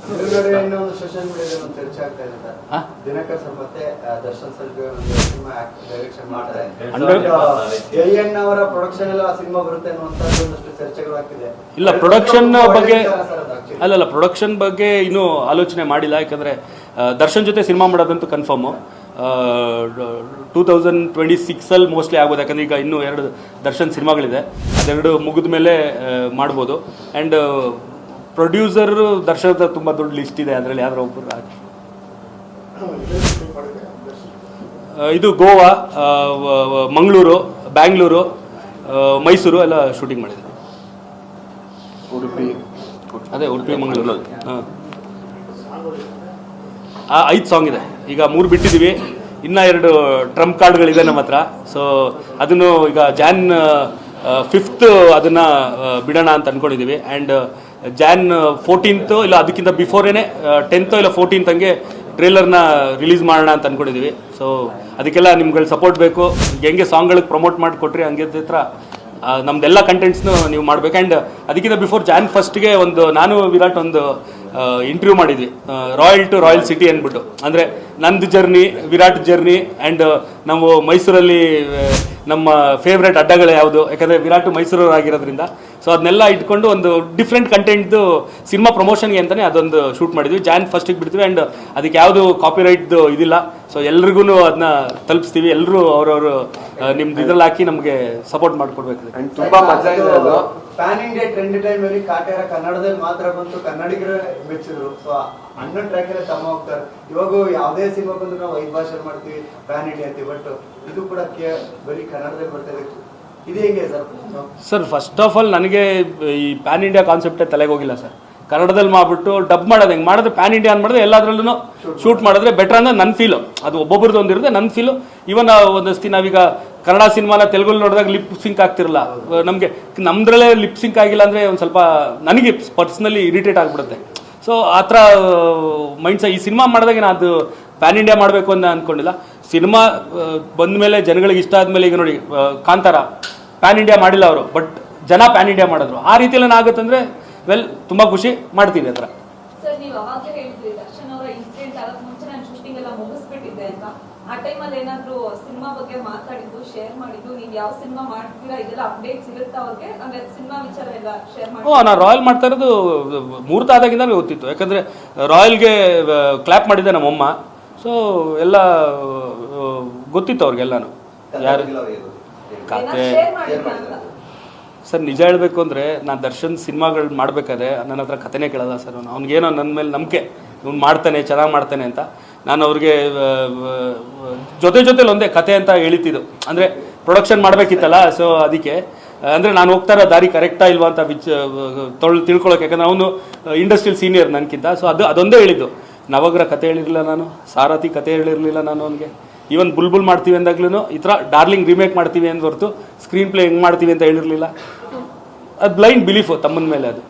ಇನ್ನೊಂದು ಸೋಷಿಯಲ್ ಮೀಡಿಯಾದಲ್ಲಿ ಒಂದು ಚರ್ಚೆ ಆಗ್ತಾ ಇದೆ ಸರ್, ದಿನಕರ್ ಸರ್ ಮತ್ತೆ ದರ್ಶನ್ ಸರ್ ಒಂದು ಸಿನಿಮಾ ಡೈರೆಕ್ಷನ್ ಮಾಡ್ತಾರೆ, ಜಯಣ್ಣ ಅವರ ಪ್ರೊಡಕ್ಷನ್ ಎಲ್ಲ ಸಿನಿಮಾ ಬರುತ್ತೆ ಅನ್ನುವಂಥದ್ದು ಒಂದಷ್ಟು ಚರ್ಚೆಗಳು ಆಗ್ತಿದೆ. ಇಲ್ಲ, ಪ್ರೊಡಕ್ಷನ್ ಬಗ್ಗೆ ಅಲ್ಲಲ್ಲ, ಪ್ರೊಡಕ್ಷನ್ ಬಗ್ಗೆ ಇನ್ನೂ ಆಲೋಚನೆ ಮಾಡಿಲ್ಲ. ಯಾಕಂದರೆ ದರ್ಶನ್ ಜೊತೆ ಸಿನಿಮಾ ಮಾಡೋದಂತೂ ಕನ್ಫರ್ಮು. 2026 ಮೋಸ್ಟ್ಲಿ ಆಗ್ಬೋದು. ಯಾಕಂದರೆ ಈಗ ಇನ್ನೂ 2 ದರ್ಶನ್ ಸಿನಿಮಾಗಳಿದೆ, ಅದೆರಡು ಮುಗಿದ ಮೇಲೆ ಮಾಡ್ಬೋದು. ಆ್ಯಂಡ್ ಪ್ರೊಡ್ಯೂಸರ್ ದರ್ಶನದ ತುಂಬ ದೊಡ್ಡ ಲಿಸ್ಟ್ ಇದೆ, ಅದರಲ್ಲಿ ಯಾವ್ದಾರು ಒಬ್ಬರು ಹಾಕಿ. ಇದು ಗೋವಾ, ಮಂಗಳೂರು, ಬ್ಯಾಂಗ್ಳೂರು, ಮೈಸೂರು ಎಲ್ಲ ಶೂಟಿಂಗ್ ಮಾಡಿದೆ. ಉಡುಪಿ ಮಂಗಳೂರು. ಹಾಂ, 5 ಸಾಂಗ್ ಇದೆ. ಈಗ 3 ಬಿಟ್ಟಿದ್ದೀವಿ, ಇನ್ನೂ 2 ಟ್ರಂಪ್ ಕಾರ್ಡ್ಗಳಿದೆ ನಮ್ಮ ಹತ್ರ. ಸೊ ಅದನ್ನು ಈಗ Jan 5th ಅದನ್ನು ಬಿಡೋಣ ಅಂತ ಅಂದ್ಕೊಂಡಿದ್ದೀವಿ. ಆ್ಯಂಡ್ Jan 14th ಇಲ್ಲ ಅದಕ್ಕಿಂತ ಬಿಫೋರೇನೆ 10th ಇಲ್ಲ 14th ಹಂಗೆ ಟ್ರೇಲರ್ನ ರಿಲೀಸ್ ಮಾಡೋಣ ಅಂತ ಅಂದ್ಕೊಂಡಿದ್ದೀವಿ. ಸೊ ಅದಕ್ಕೆಲ್ಲ ನಿಮ್ಗಳ ಸಪೋರ್ಟ್ ಬೇಕು. ಹೆಂಗೆ ಸಾಂಗ್ಗಳಿಗೆ ಪ್ರಮೋಟ್ ಮಾಡಿಕೊಟ್ರಿ ಹಂಗೆ ಹತ್ರ ನಮ್ದೆಲ್ಲ ಕಂಟೆಂಟ್ಸ್ನು ನೀವು ಮಾಡಬೇಕು. ಆ್ಯಂಡ್ ಅದಕ್ಕಿಂತ ಬಿಫೋರ್ Jan 1st ಒಂದು ನಾನು ವಿರಾಟ್ ಒಂದು ಇಂಟರ್ವ್ಯೂ ಮಾಡಿದ್ವಿ, ರಾಯಲ್ ಟು ರಾಯಲ್ ಸಿಟಿ ಅಂದ್ಬಿಟ್ಟು. ಅಂದರೆ ನಂದು ಜರ್ನಿ, ವಿರಾಟ್ ಜರ್ನಿ, ಆ್ಯಂಡ್ ನಾವು ಮೈಸೂರಲ್ಲಿ ನಮ್ಮ ಫೇವ್ರೇಟ್ ಅಡ್ಡಗಳು ಯಾವುದು, ಯಾಕಂದರೆ ವಿರಾಟ್ ಮೈಸೂರವ್ರು ಆಗಿರೋದ್ರಿಂದ. ಸೊ ಅದನ್ನೆಲ್ಲ ಇಟ್ಕೊಂಡು ಒಂದು ಡಿಫ್ರೆಂಟ್ ಕಂಟೆಂಟ್ದು ಸಿನಿಮಾ ಪ್ರಮೋಷನ್ಗೆ ಅಂತಲೇ ಅದೊಂದು ಶೂಟ್ ಮಾಡಿದ್ವಿ. Jan 1st ಬಿಡ್ತೀವಿ. ಆ್ಯಂಡ್ ಅದಕ್ಕೆ ಯಾವುದು ಕಾಪಿರೈಟ್ದು ಇದಿಲ್ಲ. ಸೊ ಎಲ್ರಿಗೂ ಅದನ್ನ ತಲುಪಿಸ್ತೀವಿ. ಎಲ್ಲರೂ ಅವ್ರವರು ನಿಮ್ದು ಇದ್ರಲ್ಲಿ ಹಾಕಿ ನಮಗೆ ಸಪೋರ್ಟ್ ಮಾಡಿಕೊಡ್ಬೇಕು. ತುಂಬಾ ಮಜಾ ಇದೆ ಅದು. ಪ್ಯಾನ್ ಇಂಡಿಯಾ ಟ್ರೆಂಡ್ ಟೈಮಲ್ಲಿ ಕಾಟೇರ ಕನ್ನಡದಲ್ಲಿ ಮಾತ್ರ ಬಂತು, ಕನ್ನಡಿಗರೇ ಮೆಚ್ಚಿದ್ರು. ಸೊ ಅಣ್ಣ ಟ್ರ್ಯಾಕ್ ಎಲ್ಲ ತಮ್ಮ ಹೋಗ್ತಾರೆ. ಇವಾಗ ಯಾವುದೇ ಸಿನಿಮಾ ಬಂದು ನಾವು 5 ಭಾಷೆ ಮಾಡ್ತೀವಿ, ಪ್ಯಾನ್ ಇಂಡಿಯಾ ಅಂತೀವಿ. ಬಟ್ ಇದು ಕೂಡ ಬರೀ ಕನ್ನಡದಲ್ಲಿ ಬರ್ತಾ ಇದೆ. ಇದು ಹೇಗೆ ಸರ್? ಫಸ್ಟ್ ಆಫ್ ಆಲ್ ನನಗೆ ಈ ಪ್ಯಾನ್ ಇಂಡಿಯಾ ಕಾನ್ಸೆಪ್ಟೇ ತಲೆಗೆ ಹೋಗಿಲ್ಲ ಸರ್. ಕನ್ನಡದಲ್ಲಿ ಮಾಡಿಬಿಟ್ಟು ಡಬ್ ಮಾಡೋದು ಹೆಂಗೆ ಮಾಡಿದ್ರೆ, ಪ್ಯಾನ್ ಇಂಡಿಯಾ ಅಂತ ಮಾಡಿದ್ರೆ ಎಲ್ಲದರಲ್ಲೂ ಶೂಟ್ ಮಾಡಿದ್ರೆ ಬೆಟರ್ ಅಂದ್ರೆ ನನ್ನ ಫೀಲು. ಅದು ಒಬ್ಬೊಬ್ರದ್ದು ಒಂದಿರುತ್ತೆ, ನನ್ನ ಫೀಲು. ಇವನ್ ಒಂದಷ್ಟು ನಾವೀಗ ಕನ್ನಡ ಸಿನಿಮಾನ ತೆಲುಗಲ್ಲಿ ನೋಡಿದಾಗ ಲಿಪ್ ಸಿಂಕ್ ಆಗ್ತಿರಲ್ಲ ನಮಗೆ. ನಮ್ದ್ರಲ್ಲೇ ಲಿಪ್ ಸಿಂಕ್ ಆಗಿಲ್ಲ ಅಂದರೆ ಒಂದು ಸ್ವಲ್ಪ ನನಗೆ ಪರ್ಸ್ನಲಿ ಇರಿಟೇಟ್ ಆಗಿಬಿಡುತ್ತೆ. ಸೊ ಆ ಥರ ಮೈಂಡ್ಸ ಈ ಸಿನಿಮಾ ಮಾಡಿದಾಗ ನಾನು ಅದು ಪ್ಯಾನ್ ಇಂಡಿಯಾ ಮಾಡಬೇಕು ಅಂತ ಅಂದ್ಕೊಂಡಿಲ್ಲ. ಸಿನಿಮಾ ಬಂದ ಮೇಲೆ ಜನಗಳಿಗೆ ಇಷ್ಟ ಆದಮೇಲೆ, ಈಗ ನೋಡಿ ಕಾಂತಾರ ಪ್ಯಾನ್ ಇಂಡಿಯಾ ಮಾಡಿಲ್ಲ ಅವರು, ಬಟ್ ಜನ ಪ್ಯಾನ್ ಇಂಡಿಯಾ ಮಾಡಿದ್ರು. ಆ ರೀತಿಯಲ್ಲಿ ಏನಾಗುತ್ತಂದ್ರೆ ವೆಲ್ ತುಂಬ ಖುಷಿ ಮಾಡ್ತೀವಿ. ಆ ಥರ ಸರ್, ನೀವು ಅವಾಗಲೇ ಹೇಳಿದ್ರಿ ದರ್ಶನ್ ಅವರ ಇನ್ಸಿಡೆಂಟ್ ಆಗಕ್ಕೆ ಮುಂಚೆ ನಾನು ಶೂಟಿಂಗ್ ಎಲ್ಲ ಮುಗಿಸ್ಬಿಟ್ಟಿದ್ದೆ ಅಂತ. ಆ ಟೈಮಲ್ಲಿ ಏನಾದರೂ ಸಿನಿಮಾ ಬಗ್ಗೆ ಮಾತಾಡಿದ್ದು, ಶೇರ್ ಮಾಡಿದ್ದು, ನೀವು ಯಾವ ಸಿನಿಮಾ ಮಾಡ್ತೀರಾ ಇದೆಲ್ಲ ಅಪ್ಡೇಟ್ ಸಿಗುತ್ತಾ ಅವ್ರಿಗೆ? ಅಂದ್ರೆ ಸಿನಿಮಾ ವಿಚಾರ ಎಲ್ಲ ಶೇರ್ ಮಾಡಿ. ನಾನು ರಾಯಲ್ ಮಾಡ್ತಾ ಇರೋದು ಮುಹೂರ್ತ ಆದಾಗಿಂದ ಗೊತ್ತಿತ್ತು. ಯಾಕಂದರೆ ರಾಯಲ್ಗೆ ಕ್ಲಾಪ್ ಮಾಡಿದ್ದೆ ನಮ್ಮಮ್ಮ. ಸೊ ಎಲ್ಲ ಗೊತ್ತಿತ್ತು ಅವ್ರಿಗೆಲ್ಲಾನು. ಯಾರು ಕತೆ ಸರ್, ನಿಜ ಹೇಳಬೇಕು ಅಂದರೆ ನಾನು ದರ್ಶನ್ ಸಿನಿಮಾಗಳು ಮಾಡಬೇಕಾದ್ರೆ ನನ್ನ ಹತ್ರ ಕತೆನೇ ಕೇಳಲ್ಲ ಸರ್. ಅವ್ನಿಗೇನೋ ನನ್ನ ಮೇಲೆ ನಂಬಿಕೆ, ಇವ್ನು ಮಾಡ್ತಾನೆ, ಚೆನ್ನಾಗಿ ಮಾಡ್ತಾನೆ ಅಂತ. ನಾನು ಅವ್ರಿಗೆ ಜೊತೆಲಿ ಒಂದೇ ಕತೆ ಅಂತ ಹೇಳಿತಿದ್ದು. ಅಂದರೆ ಪ್ರೊಡಕ್ಷನ್ ಮಾಡಬೇಕಿತ್ತಲ್ಲ, ಸೊ ಅದಕ್ಕೆ ಅಂದರೆ ನಾನು ಹೋಗ್ತಾ ಇರೋ ದಾರಿ ಕರೆಕ್ಟಾ ಇಲ್ವಾ ಅಂತ ತಿಳ್ಕೊಳ್ಳೋಕೆ. ಯಾಕಂದರೆ ಅವನು ಇಂಡಸ್ಟ್ರಿಯಲ್ ಸೀನಿಯರ್ ನನಗಿಂತ. ಸೊ ಅದೊಂದೇ ಹೇಳಿದ್ದು. ನವಗ್ರ ಕತೆ ಹೇಳಿರಲಿಲ್ಲ ನಾನು, ಸಾರಥಿ ಕತೆ ಹೇಳಿರಲಿಲ್ಲ ನಾನು ಅವನಿಗೆ. ಈವನ್ ಬುಲ್ಬುಲ್ ಮಾಡ್ತೀವಿ ಅಂದಾಗ್ಲೂ ಈ ಥರ ಡಾರ್ಲಿಂಗ್ ರೀಮೇಕ್ ಮಾಡ್ತೀವಿ ಅಂತ ಹೊರತು ಸ್ಕ್ರೀನ್ ಪ್ಲೇ ಹೆಂಗೆ ಮಾಡ್ತೀವಿ ಅಂತ ಹೇಳಿರಲಿಲ್ಲ. ಅದು ಬ್ಲೈಂಡ್ ಬಿಲೀಫು ತಮ್ಮನ ಮೇಲೆ ಅದು.